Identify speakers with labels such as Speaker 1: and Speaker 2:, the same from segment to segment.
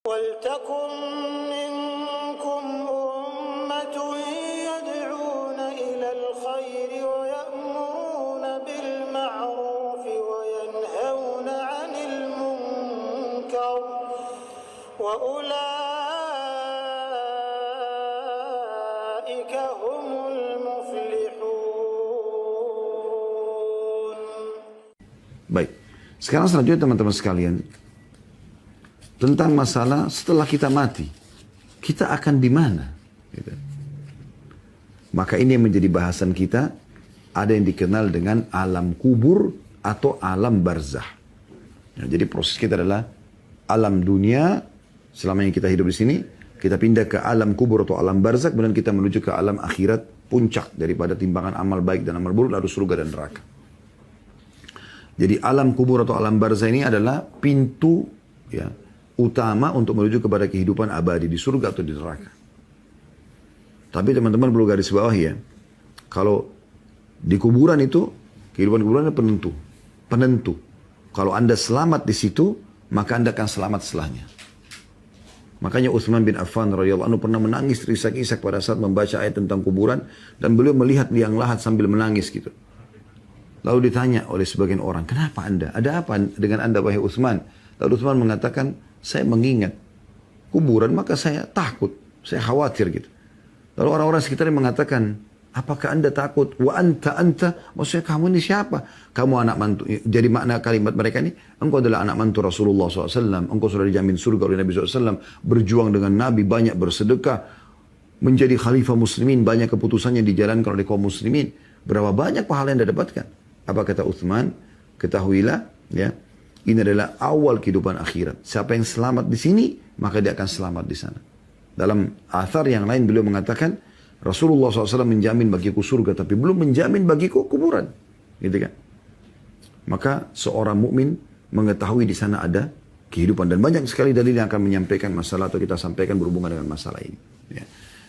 Speaker 1: وَلْتَكُنْ مِنْكُمْ أُمَّةٌ يَدْعُونَ إِلَى الْخَيْرِ وَيَأْمُرُونَ بِالْمَعْرُوفِ وَيَنْهَوْنَ عَنِ الْمُنْكَرِ وَأُولَئِكَ هُمُ الْمُفْلِحُونَ.
Speaker 2: Baik, sekarang selanjutnya teman-teman sekalian, tentang masalah setelah kita mati, kita akan di mana? Gitu. Maka ini yang menjadi bahasan kita, ada yang dikenal dengan alam kubur atau alam barzah. Ya, jadi proses kita adalah alam dunia, selama yang kita hidup di sini, kita pindah ke alam kubur atau alam barzah, kemudian kita menuju ke alam akhirat, puncak daripada timbangan amal baik dan amal buruk, lalu surga dan neraka. Jadi alam kubur atau alam barzah ini adalah pintu ya utama untuk menuju kepada kehidupan abadi di surga atau di neraka. Tapi teman-teman perlu garis bawah ya, kalau di kuburan itu kehidupan kuburan itu penentu. Kalau Anda selamat di situ, maka Anda akan selamat setelahnya. Makanya Utsman bin Affan radhiyallahu anhu pernah menangis terisak-isak pada saat membaca ayat tentang kuburan, dan beliau melihat liang lahat sambil menangis gitu. Lalu ditanya oleh sebagian orang, kenapa Anda? Ada apa dengan Anda wahai Utsman? Lalu Utsman mengatakan, saya mengingat kuburan maka saya takut, saya khawatir gitu. Lalu orang-orang sekitarnya mengatakan, apakah Anda takut? Wa anta, maksudnya kamu ini siapa? Kamu anak mantu. Jadi makna kalimat mereka ini, engkau adalah anak mantu Rasulullah SAW, engkau sudah dijamin surga oleh Nabi SAW, berjuang dengan Nabi, banyak bersedekah, menjadi khalifah muslimin, banyak keputusannya dijalankan oleh kaum muslimin. Berapa banyak pahala yang Anda dapatkan? Apa kata Utsman? Ketahuilah, ya, ini adalah awal kehidupan akhirat. Siapa yang selamat di sini, maka dia akan selamat di sana. Dalam athar yang lain beliau mengatakan, Rasulullah SAW menjamin bagiku surga, tapi belum menjamin bagiku kuburan. Gitu kan? Maka seorang mukmin mengetahui di sana ada kehidupan. Dan banyak sekali dalil yang akan menyampaikan masalah atau kita sampaikan berhubungan dengan masalah ini. Ya.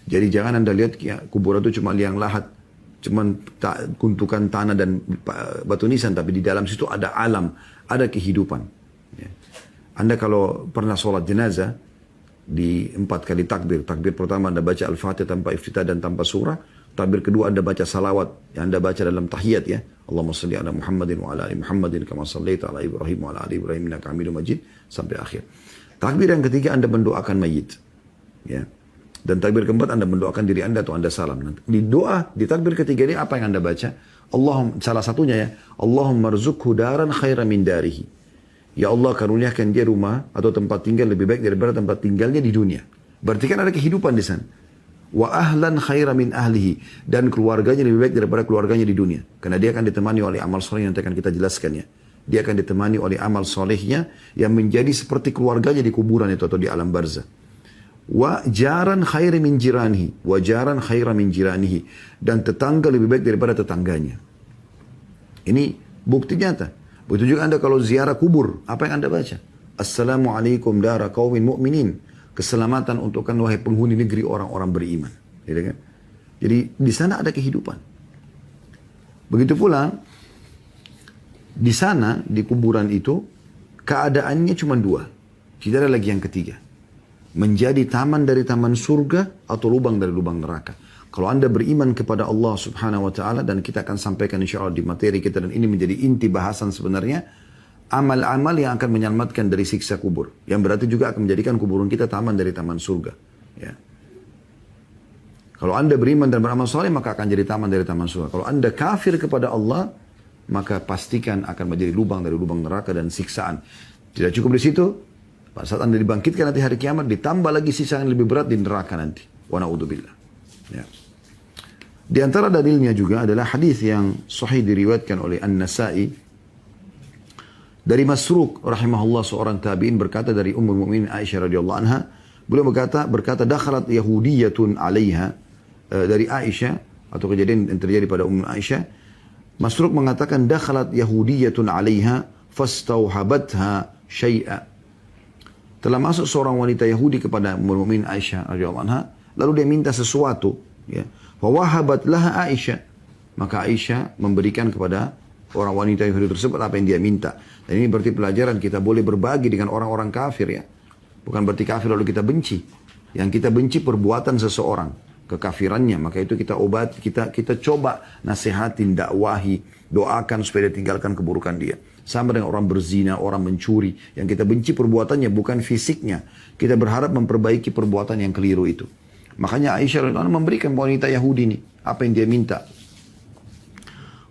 Speaker 2: Jadi jangan Anda lihat ya, kuburan itu cuma liang lahat, cuman guntukan tanah dan batu nisan, tapi di dalam situ ada alam, ada kehidupan. Ya. Anda kalau pernah sholat jenazah di 4 kali takbir, takbir pertama Anda baca Al-Fatihah tanpa iftitah dan tanpa surah, takbir kedua Anda baca salawat yang Anda baca dalam tahiyat ya, Allahumma salli ala Muhammadin wa ala ali Muhammadin kama sallaita ala Ibrahim wa ala ali Ibrahim innaka Hamidum Majid sampai akhir. Takbir yang ketiga Anda mendoakan mayit. Ya. Dan takbir keempat Anda mendoakan diri Anda atau Anda salam. Di doa, di takbir ketiga ini apa yang Anda baca? Salah satunya ya, Allahumma rzuqhu daran khairan min darihi. Ya Allah karuniakan dia rumah atau tempat tinggal lebih baik daripada tempat tinggalnya di dunia. Berarti kan ada kehidupan di sana. Wa ahlan khairan min ahlihi. Dan keluarganya lebih baik daripada keluarganya di dunia. Karena dia akan ditemani oleh amal soleh yang nanti akan kita jelaskan ya. Dia akan ditemani oleh amal solehnya yang menjadi seperti keluarganya di kuburan itu atau di alam barzah. Wa jaran khairan min jiranihi, wa jaran khairan min jiranihi, dan tetangga lebih baik daripada tetangganya. Ini bukti nyata. Begitu juga Anda kalau ziarah kubur, apa yang Anda baca? Assalamualaikum dara qaumin mu'minin. Keselamatan untuk kan wahai penghuni negeri orang-orang beriman. Gitu kan? Jadi di sana ada kehidupan. Begitu pula di sana di kuburan itu keadaannya cuma 2. Tidak ada lagi yang ketiga. Menjadi taman dari taman surga atau lubang dari lubang neraka. Kalau Anda beriman kepada Allah subhanahu wa ta'ala, dan kita akan sampaikan insya Allah di materi kita, dan ini menjadi inti bahasan sebenarnya, amal-amal yang akan menyelamatkan dari siksa kubur. Yang berarti juga akan menjadikan kuburan kita taman dari taman surga. Ya. Kalau Anda beriman dan beramal soleh, maka akan jadi taman dari taman surga. Kalau Anda kafir kepada Allah, maka pastikan akan menjadi lubang dari lubang neraka dan siksaan. Tidak cukup di situ. Pada saat Anda dibangkitkan nanti hari kiamat, ditambah lagi sisa yang lebih berat di neraka nanti. Wa na'udzubillah. Ya. Di antara dalilnya juga adalah hadis yang sahih diriwayatkan oleh An-Nasa'i dari Masruq rahimahullah, seorang tabi'in, berkata dari Ummul Mukminin Aisyah radhiyallahu anha, beliau berkata dakhalat yahudiyatun 'alaiha, dari Aisyah atau kejadian yang terjadi pada Ummul Aisyah. Masruq mengatakan dakhalat yahudiyatun 'alaiha fastauhabatha syai'a. Telah masuk seorang wanita Yahudi kepada Ummul Mukminin Aisyah radhiyallahu anha, lalu dia minta sesuatu, ya. Fa wahabat laha Aisyah, maka Aisyah memberikan kepada orang wanita Yahudi tersebut apa yang dia minta. Dan ini berarti pelajaran kita boleh berbagi dengan orang-orang kafir ya. Bukan berarti kafir lalu kita benci. Yang kita benci perbuatan seseorang, kekafirannya. Maka itu kita kita coba nasihatin, dakwahi, doakan supaya dia tinggalkan keburukan dia. Sama dengan orang berzina, orang mencuri. Yang kita benci perbuatannya, bukan fisiknya. Kita berharap memperbaiki perbuatan yang keliru itu. Makanya Aisyah radhiyallahu anha memberikan wanita Yahudi ini apa yang dia minta.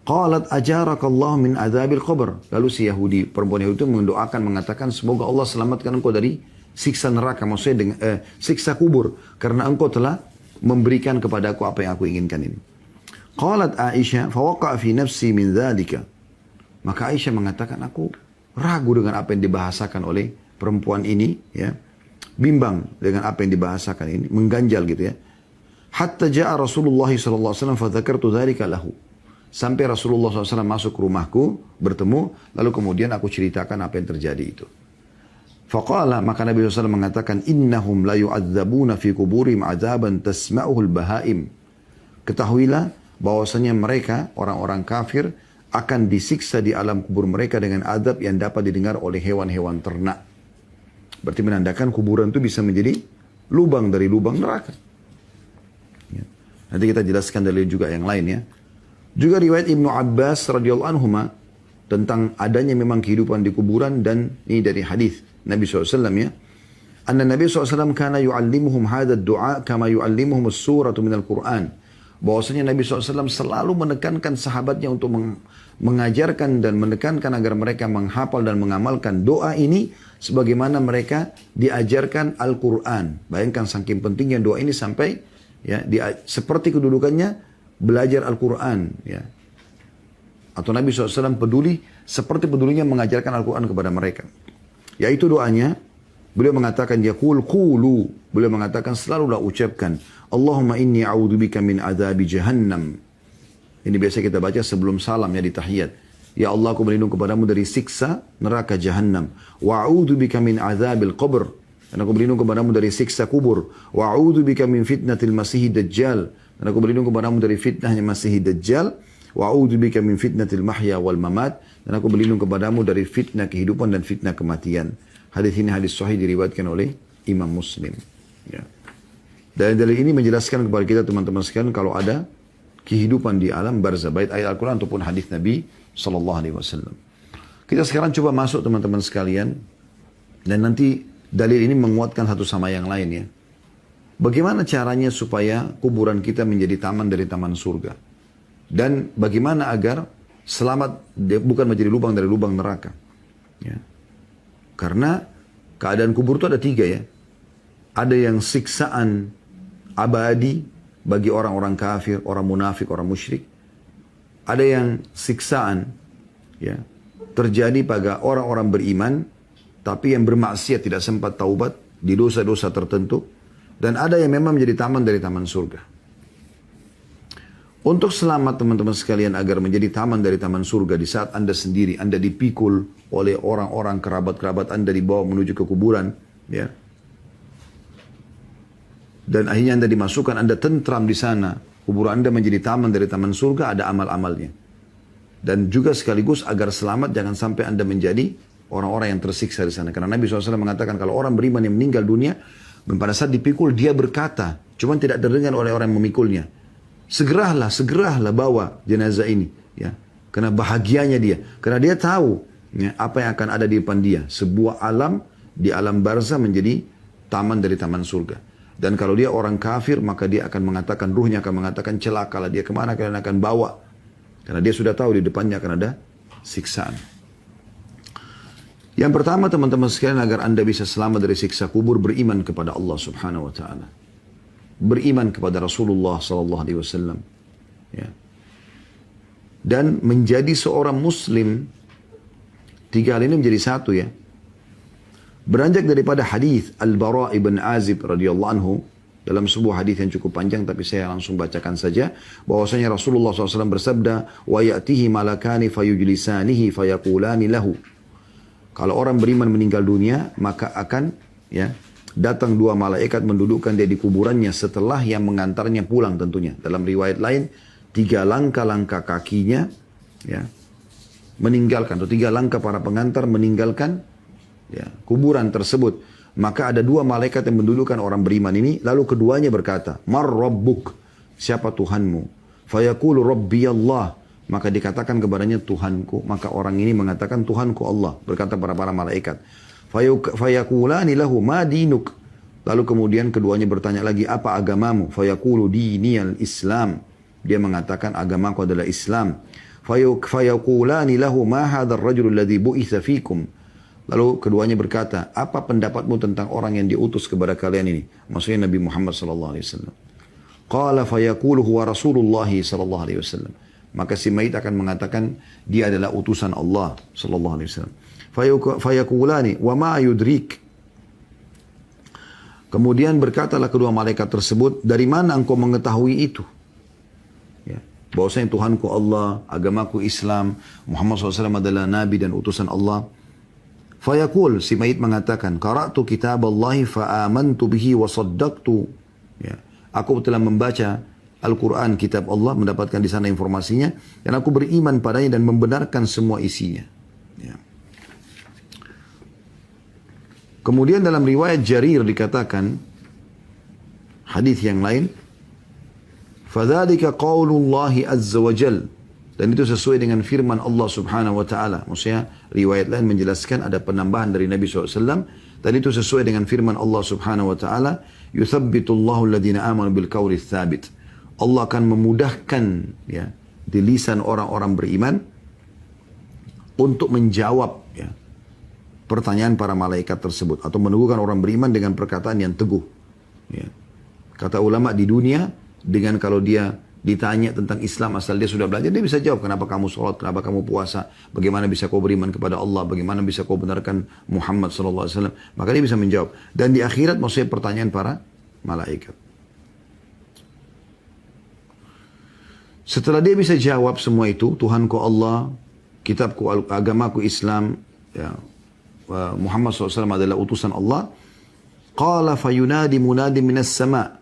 Speaker 2: Qalat ajarakallahu min adzabil qabr. Lalu si Yahudi, perempuan Yahudi itu mendoakan, mengatakan semoga Allah selamatkan engkau dari siksa neraka, maksudnya dengan siksa kubur, karena engkau telah memberikan kepadaku apa yang aku inginkan ini. Qalat Aisyah fawaqa'a fi nafsi min dzalika. Maka Aisyah mengatakan, aku ragu dengan apa yang dibahasakan oleh perempuan ini, ya. Bimbang dengan apa yang dibahasakan ini, mengganjal gitu ya. Hatta ja'a Rasulullah sallallahu alaihi wasallam fa dzakartu dzalika lahu. Sampai Rasulullah SAW masuk ke rumahku, bertemu, lalu kemudian aku ceritakan apa yang terjadi itu. Faqala, maka Nabi SAW mengatakan, innahum la yu'adzabuna fi kuburim azaban tasma'uhul bahaim. Ketahuilah bahwasanya mereka, orang-orang kafir, akan disiksa di alam kubur mereka dengan azab yang dapat didengar oleh hewan-hewan ternak. Berarti menandakan kuburan itu bisa menjadi lubang dari lubang neraka. Ya. Nanti kita jelaskan dalil juga yang lain ya. Juga riwayat Ibnu Abbas radhiyallahu anhuma tentang adanya memang kehidupan di kuburan, dan ini dari hadis Nabi SAW ya. Anna Nabi SAW kana yu'allimuhum hadha ad-du'a kama yu'allimuhum as-suratu minal Qur'an. Bahwasanya Nabi SAW selalu menekankan sahabatnya untuk mengajarkan dan menekankan agar mereka menghafal dan mengamalkan doa ini sebagaimana mereka diajarkan Al-Quran. Bayangkan saking pentingnya doa ini sampai ya seperti kedudukannya belajar Al-Quran ya. Atau Nabi SAW peduli seperti pedulinya mengajarkan Al-Quran kepada mereka. Yaitu doanya, beliau mengatakan yaqul qulu, beliau mengatakan selalulah ucapkan Allahumma inni a'udzubika min adzabi jahannam. Ini biasa kita baca sebelum salam ya di tahiyat. Ya Allah, aku berlindung kepadamu dari siksa neraka jahannam. Wa a'udzubika min adzabil qabr. Dan aku berlindung kepadamu dari siksa kubur. Wa a'udzubika min fitnatil masihid dajjal. Dan aku berlindung kepadamu dari fitnahnya Masih Dajjal. Wa a'udzubika min fitnatil mahya wal mamat. Dan aku berlindung kepadamu dari fitnah kehidupan dan fitnah kematian. Hadis ini hadis sahih diriwayatkan oleh Imam Muslim. Ya. Dan dalil ini menjelaskan kepada kita teman-teman sekalian kalau ada kehidupan di alam barzah, baik ayat Al-Quran ataupun hadis Nabi sallallahu alaihi wasallam. Kita sekarang coba masuk teman-teman sekalian, dan nanti dalil ini menguatkan satu sama yang lain ya. Bagaimana caranya supaya kuburan kita menjadi taman dari taman surga? Dan bagaimana agar selamat bukan menjadi lubang dari lubang neraka? Ya. Karena keadaan kubur itu ada 3 ya. Ada yang siksaan abadi bagi orang-orang kafir, orang munafik, orang musyrik. Ada yang siksaan ya, terjadi pada orang-orang beriman, tapi yang bermaksiat tidak sempat taubat di dosa-dosa tertentu. Dan ada yang memang menjadi taman dari taman surga. Untuk selamat teman-teman sekalian agar menjadi taman dari taman surga di saat Anda sendiri, Anda dipikul oleh orang-orang kerabat-kerabat Anda dibawa menuju ke kuburan, ya. Dan akhirnya Anda dimasukkan, Anda tentram di sana, kuburan Anda menjadi taman dari taman surga, ada amal-amalnya. Dan juga sekaligus agar selamat jangan sampai Anda menjadi orang-orang yang tersiksa di sana. Karena Nabi SAW mengatakan kalau orang beriman yang meninggal dunia, pada saat dipikul dia berkata, cuman tidak terdengar oleh orang yang memikulnya, segeralah bawa jenazah ini, ya. Karena bahagianya dia, karena dia tahu ya, apa yang akan ada di depan dia, sebuah alam di alam barzah menjadi taman dari taman surga. Dan kalau dia orang kafir, maka dia akan mengatakan, ruhnya akan mengatakan celakalah dia, kemana kalian akan bawa? Karena dia sudah tahu di depannya akan ada siksaan. Yang pertama teman-teman sekalian, agar Anda bisa selamat dari siksa kubur, beriman kepada Allah Subhanahu wa taala. Beriman kepada Rasulullah sallallahu alaihi wasallam. Ya. Dan menjadi seorang muslim, 3 hal ini menjadi satu ya. Beranjak daripada hadis Al-Bara' ibn Azib radhiyallahu anhu, dalam sebuah hadis yang cukup panjang tapi saya langsung bacakan saja, bahwasanya Rasulullah SAW bersabda, wa ya'tihi malakani fayujlisanihi fayaqulani lahu. Kalau orang beriman meninggal dunia, maka akan ya datang 2 malaikat mendudukkan dia di kuburannya setelah yang mengantarnya pulang tentunya. Dalam riwayat lain, 3 langkah-langkah kakinya ya meninggalkan, atau 3 langkah para pengantar meninggalkan ya kuburan tersebut. Maka ada dua malaikat yang mendudukan orang beriman ini. Lalu keduanya berkata, Mar Rabbuk, siapa Tuhanmu? Fayaqulu Rabbi Allah. Maka dikatakan kepadanya Tuhanku. Maka orang ini mengatakan Tuhanku Allah. Berkata para malaikat. Fayaqulani lahu ma dinuk. Lalu kemudian keduanya bertanya lagi, apa agamamu? Fayaqulu diniyal Islam. Dia mengatakan agamaku adalah Islam. Fayaqulani lahu ma hadzal rajul alladhi bu'itsa fikum. Lalu keduanya berkata, apa pendapatmu tentang orang yang diutus kepada kalian ini? Maksudnya Nabi Muhammad sallallahu alaihi wasallam. Qala fayaqulu huwa Rasulullah sallallahu alaihi wasallam. Maka si mayit akan mengatakan dia adalah utusan Allah sallallahu alaihi wasallam. Fayaqulani wa ma yudrik. Kemudian berkatalah kedua malaikat tersebut, dari mana engkau mengetahui itu? Ya. Bahwasanya Tuhanku Allah, agamaku Islam, Muhammad SAW adalah Nabi dan utusan Allah. Fayaqul, si mayit mengatakan, qara'tu kitab Allahi fa'amantu bihi wa saddaqtu. Ya. Aku telah membaca Al-Quran, kitab Allah, mendapatkan di sana informasinya, dan aku beriman padanya dan membenarkan semua isinya. Ya. Kemudian dalam riwayat Jarir dikatakan, hadis yang lain, فَذَلِكَ قَوْلُ اللَّهِ عَزَّ وَجَلَّ. Dan itu sesuai dengan firman Allah subhanahu wa ta'ala. Maksudnya riwayat lain menjelaskan ada penambahan dari Nabi SAW. Dan itu sesuai dengan firman Allah subhanahu wa ta'ala. يُثَبِّتُ اللَّهُ الَّذِينَ آمَنُوا بِالْقَوْلِ الثَّابِتِ. Allah akan memudahkan ya, di lisan orang-orang beriman untuk menjawab ya, pertanyaan para malaikat tersebut. Atau meneguhkan orang beriman dengan perkataan yang teguh. Ya. Kata ulama di dunia, dengan kalau dia ditanya tentang Islam asal dia sudah belajar, dia bisa jawab kenapa kamu sholat, kenapa kamu puasa, bagaimana bisa kau beriman kepada Allah, bagaimana bisa kau benarkan Muhammad SAW. Maka dia bisa menjawab. Dan di akhirat maksudnya pertanyaan para malaikat. Setelah dia bisa jawab semua itu, Tuhanku Allah, kitabku, agamaku Islam, ya, Muhammad SAW adalah utusan Allah. Qala fayunadi munadi minas sama.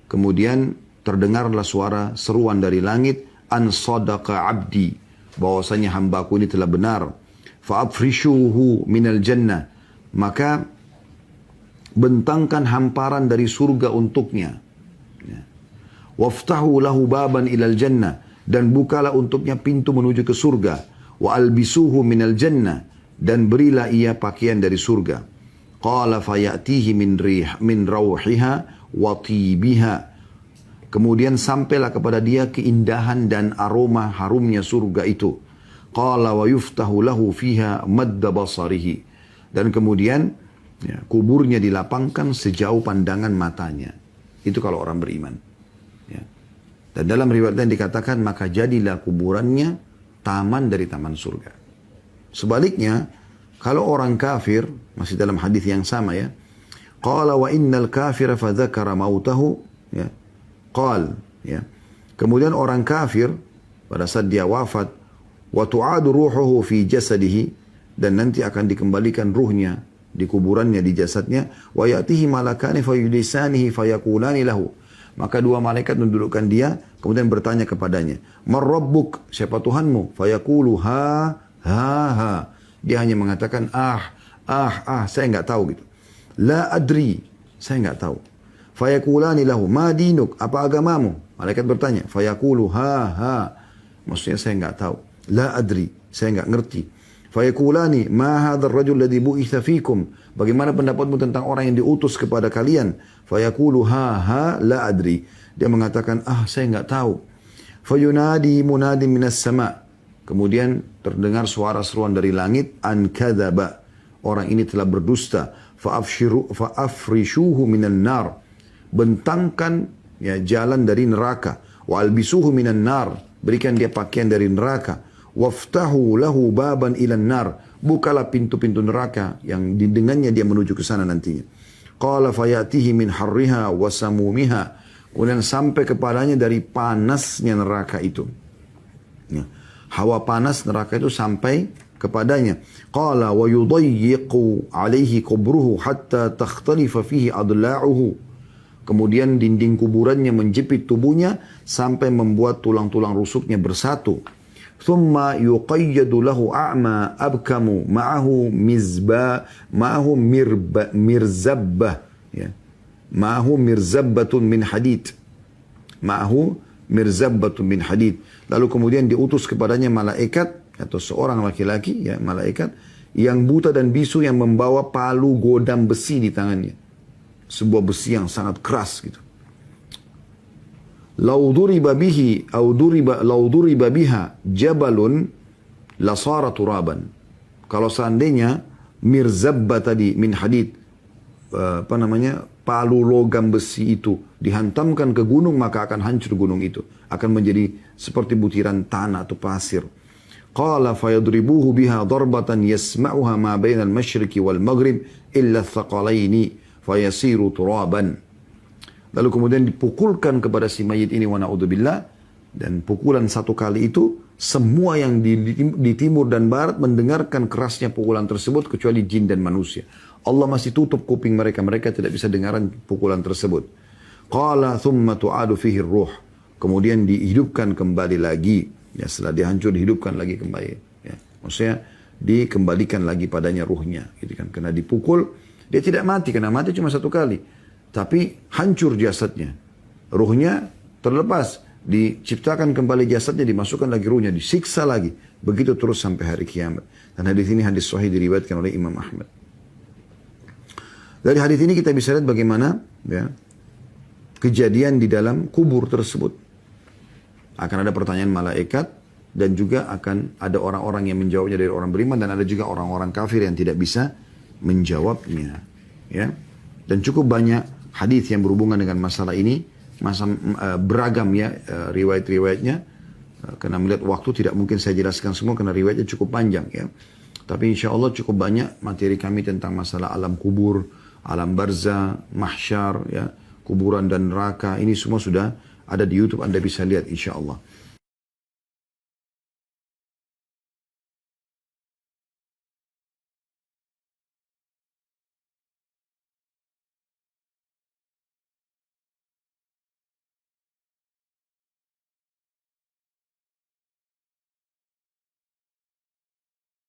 Speaker 2: Kemudian terdengarlah suara seruan dari langit, an sadaqa abdi, bahwasanya hambaku ini telah benar. Fa'afrishuhu minal jannah, maka bentangkan hamparan dari surga untuknya. Ya. Waftahu lahu baban ilal jannah, dan bukalah untuknya pintu menuju ke surga. Wa albisuhu minal jannah, dan berilah ia pakaian dari surga. Qala fayatihi min rawhiha wa tibiha. Kemudian sampailah kepada dia keindahan dan aroma harumnya surga itu. Qala wa yuftahu lahu fiha madda basarihi. Dan kemudian ya, kuburnya dilapangkan sejauh pandangan matanya. Itu kalau orang beriman. Ya. Dan dalam riwayat lain dikatakan, maka jadilah kuburannya taman dari taman surga. Sebaliknya, kalau orang kafir, masih dalam hadis yang sama ya. Qala wa innal kafira fa dzakara mautahu. Ya. Qal, ya. Kemudian orang kafir pada saat dia wafat, wa tu'adu ruhuhu fi jasadihi, dan nanti akan dikembalikan ruhnya di kuburannya, di jasadnya, wa ya'tihi malakani fayudisanihi fayaqulani lahu. Maka dua malaikat mendudukkan dia, kemudian bertanya kepadanya, "Man rabbuk?" Siapa Tuhanmu? Fayaqulu ha. Dia hanya mengatakan saya enggak tahu gitu. La adri, saya enggak tahu. Fayaqulani lahu ma dinuk, apa agamamu? Malaikat bertanya, fayaqulu ha. Maksudnya saya enggak tahu. La adri, saya enggak ngerti. Fayaqulani ma hadzal rajul ladzi bu'itsa fikum, bagaimana pendapatmu tentang orang yang diutus kepada kalian? Fayaqulu ha la adri, dia mengatakan saya enggak tahu. Fayunadi munadi minas sama, kemudian terdengar suara seruan dari langit, an kadzaba, orang ini telah berdusta. Fa'afrishuhu minan nar, bentangkan ya jalan dari neraka. Wa albisuhu minan nar, berikan dia pakaian dari neraka. Waftahu lahu baban ilan nar, bukalah pintu-pintu neraka yang dengannya dia menuju ke sana nantinya. Qala fayatihi min harriha wa samumiha, kemudian sampai kepadanya dari panasnya neraka itu. Ya. Hawa panas neraka itu sampai kepadanya. Qala wa yudayyiqu alaihi kubruhu hatta takhtalifa fihi adla'uhu. Kemudian dinding kuburannya menjepit tubuhnya sampai membuat tulang-tulang rusuknya bersatu. thumma yuqayyadu lahu a'ma abkamu ma'ahu mirzabbah ya. Ma'ahu mirzabbatun min hadid. Ma'ahu mirzabbatun min hadid. Lalu kemudian diutus kepadanya malaikat atau seorang laki-laki ya, malaikat yang buta dan bisu yang membawa palu godam besi di tangannya. Sebuah besi yang sangat keras gitu. Lau duriba biha jabalun lasara turaban. Kalau seandainya mirzabba tadi min hadid, palu logam besi itu dihantamkan ke gunung, maka akan hancur gunung itu, akan menjadi seperti butiran tanah atau pasir. Qala fayadribuhu biha darbatan yasma'uha ma bainal masyriqi wal maghrib illa thaqalaini fayasiru turaban. Lalu kemudian dipukulkan kepada si mayit ini, wa na'udzubillah, dan pukulan satu kali itu semua yang di timur dan barat mendengarkan kerasnya pukulan tersebut kecuali jin dan manusia. Allah masih tutup kuping mereka, mereka tidak bisa dengaran pukulan tersebut. Qala thumma tu'adu fihi ruh. Kemudian dihidupkan kembali lagi. Ya, setelah dihancur dihidupkan lagi kembali. Ya, maksudnya dikembalikan lagi padanya ruhnya. Gitu kan. Karena dipukul, dia tidak mati, karena mati cuma satu kali. Tapi hancur jasadnya. Ruhnya terlepas. Diciptakan kembali jasadnya, dimasukkan lagi ruhnya, disiksa lagi. Begitu terus sampai hari kiamat. Dan hadis ini hadis sahih diriwayatkan oleh Imam Ahmad. Dari hadis ini kita bisa lihat bagaimana ya, kejadian di dalam kubur tersebut. Akan ada pertanyaan malaikat dan juga akan ada orang-orang yang menjawabnya dari orang beriman dan ada juga orang-orang kafir yang tidak bisa menjawabnya. Ya. Dan cukup banyak hadis yang berhubungan dengan masalah ini, beragam ya riwayat-riwayatnya. Karena melihat waktu tidak mungkin saya jelaskan semua karena riwayatnya cukup panjang ya. Tapi insya Allah cukup banyak materi kami tentang masalah alam kubur, alam barzah, mahsyar, ya, kuburan dan neraka. Ini semua sudah ada di YouTube, Anda bisa lihat insya Allah.